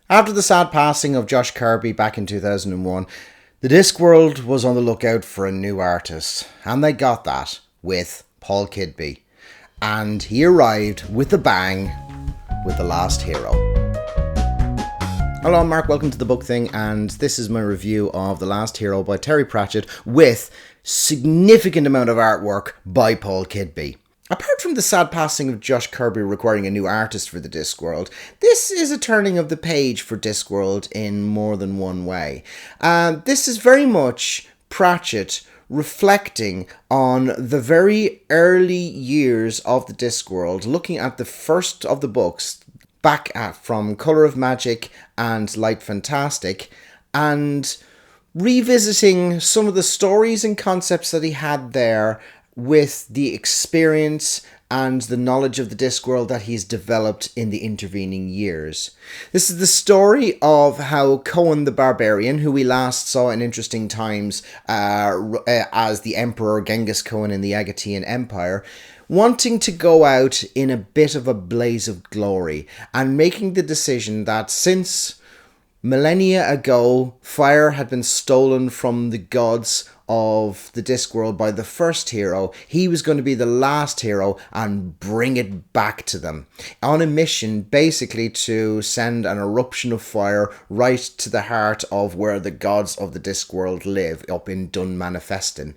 After the sad passing of Josh Kirby back in 2001, the Discworld was on the lookout for a new artist, and they got that with Paul Kidby. And he arrived with a bang with The Last Hero. Hello, I'm Mark, welcome to The Book Thing, and this is my review of The Last Hero by Terry Pratchett with significant amount of artwork by Paul Kidby. Apart from the sad passing of Josh Kirby requiring a new artist for the Discworld, this is a turning of the page for Discworld in more than one way. This is very much Pratchett reflecting on the very early years of the Discworld, looking at the first of the books back at from Colour of Magic and Light Fantastic, and revisiting some of the stories and concepts that he had there with the experience and the knowledge of the Discworld that he's developed in the intervening years. This is the story of how Cohen the Barbarian, who we last saw in Interesting Times as the Emperor Genghis Khan in the Agatean Empire, wanting to go out in a bit of a blaze of glory and making the decision that since millennia ago fire had been stolen from the gods of the Discworld by the first hero, he was going to be the last hero and bring it back to them on a mission basically to send an eruption of fire right to the heart of where the gods of the Discworld live, up in Dunmanifestin.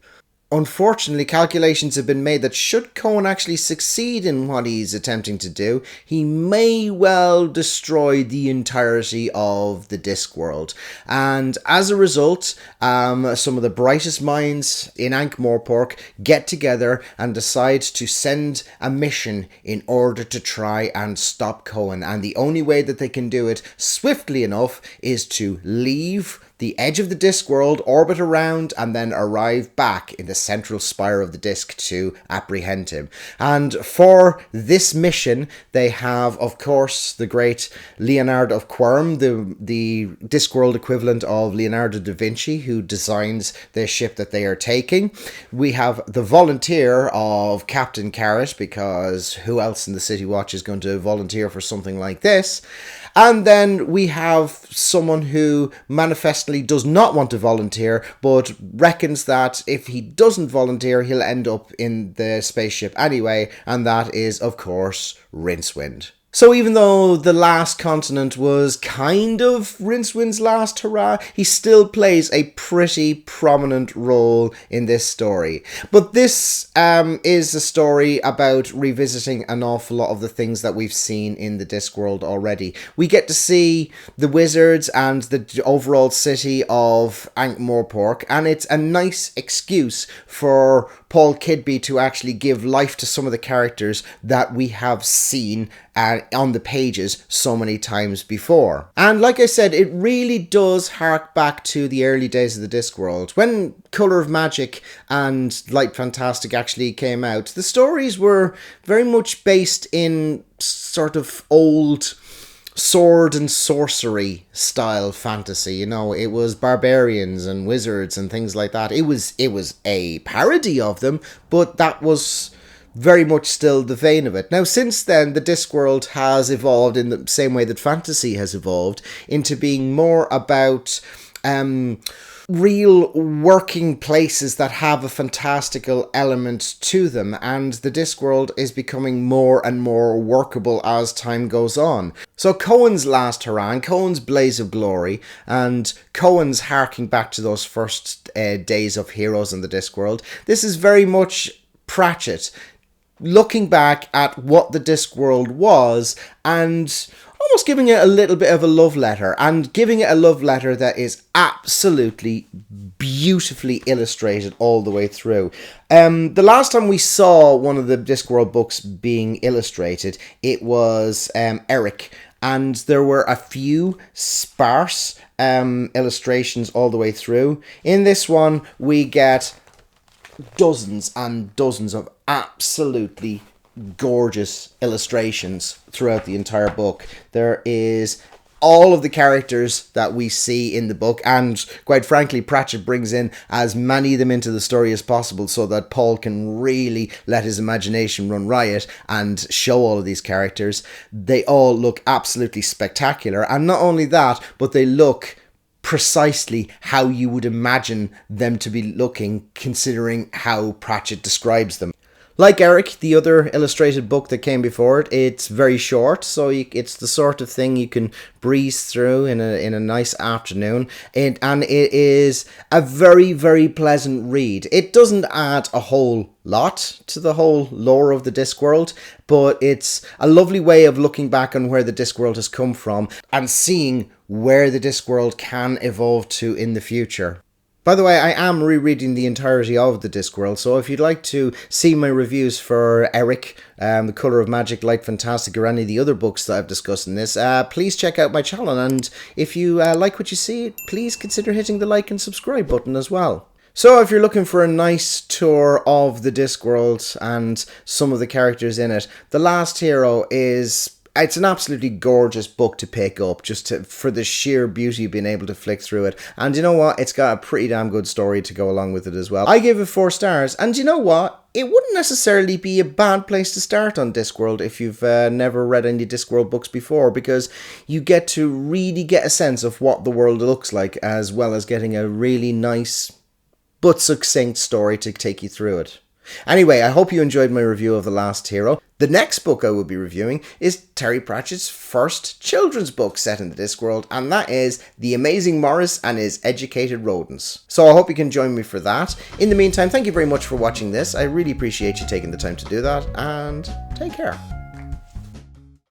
Unfortunately, calculations have been made that should Cohen actually succeed in what he's attempting to do, he may well destroy the entirety of the Discworld. And as a result, some of the brightest minds in Ankh-Morpork get together and decide to send a mission in order to try and stop Cohen. And the only way that they can do it swiftly enough is to leave the edge of the Discworld, orbit around, and then arrive back in the central spire of the disc to apprehend him. And for this mission, they have, of course, the great Leonardo of Quirm, the Discworld equivalent of Leonardo da Vinci, who designs the ship that they are taking. We have the volunteer of Captain Carrot, because who else in the City Watch is going to volunteer for something like this? And then we have someone who manifestly does not want to volunteer, but reckons that if he doesn't volunteer, he'll end up in the spaceship anyway, and that is, of course, Rincewind. So even though the last continent was kind of Rincewind's last hurrah, he still plays a pretty prominent role in this story. But this is a story about revisiting an awful lot of the things that we've seen in the Discworld already. We get to see the wizards and the overall city of Ankh-Morpork, and it's a nice excuse for Paul Kidby to actually give life to some of the characters that we have seen on the pages so many times before. And like I said, it really does hark back to the early days of the Discworld. When Colour of Magic and Light Fantastic actually came out, the stories were very much based in sort of old sword and sorcery style fantasy. You know, it was barbarians and wizards and things like that. It was a parody of them, but that was very much still the vein of it. Now, since then, the Discworld has evolved in the same way that fantasy has evolved into being more about real working places that have a fantastical element to them, and the Discworld is becoming more and more workable as time goes on. So Cohen's last hurrah, Cohen's blaze of glory, and Cohen's harking back to those first days of heroes in the Discworld, this is very much Pratchett looking back at what the Discworld was and almost giving it a little bit of a love letter, and giving it a love letter that is absolutely beautifully illustrated all the way through. The last time we saw one of the Discworld books being illustrated, it was Eric, and there were a few sparse illustrations all the way through. In this one, we get dozens and dozens of absolutely gorgeous illustrations throughout the entire book. There is all of the characters that we see in the book, and quite frankly, Pratchett brings in as many of them into the story as possible so that Paul can really let his imagination run riot and show all of these characters. They all look absolutely spectacular, and not only that, but they look precisely how you would imagine them to be looking, considering how Pratchett describes them. Like Eric, the other illustrated book that came before it, it's very short, so it's the sort of thing you can breeze through in a nice afternoon, and it is a very, very pleasant read. It doesn't add a whole lot to the whole lore of the Discworld, but it's a lovely way of looking back on where the Discworld has come from and seeing where the Discworld can evolve to in the future. By the way, I am rereading the entirety of the Discworld, so if you'd like to see my reviews for Eric, The Colour of Magic, Light Fantastic, or any of the other books that I've discussed in this, please check out my channel, and if you like what you see, please consider hitting the like and subscribe button as well. So if you're looking for a nice tour of the Discworld and some of the characters in it, The Last Hero it's an absolutely gorgeous book to pick up, for the sheer beauty of being able to flick through it. And you know what? It's got a pretty damn good story to go along with it as well. I give it 4 stars. And you know what? It wouldn't necessarily be a bad place to start on Discworld if you've never read any Discworld books before, because you get to really get a sense of what the world looks like, as well as getting a really nice but succinct story to take you through it. Anyway, I hope you enjoyed my review of The Last Hero. The next book I will be reviewing is Terry Pratchett's first children's book set in the Discworld, and that is The Amazing Morris and His Educated Rodents. So I hope you can join me for that. In the meantime, thank you very much for watching this. I really appreciate you taking the time to do that, and take care.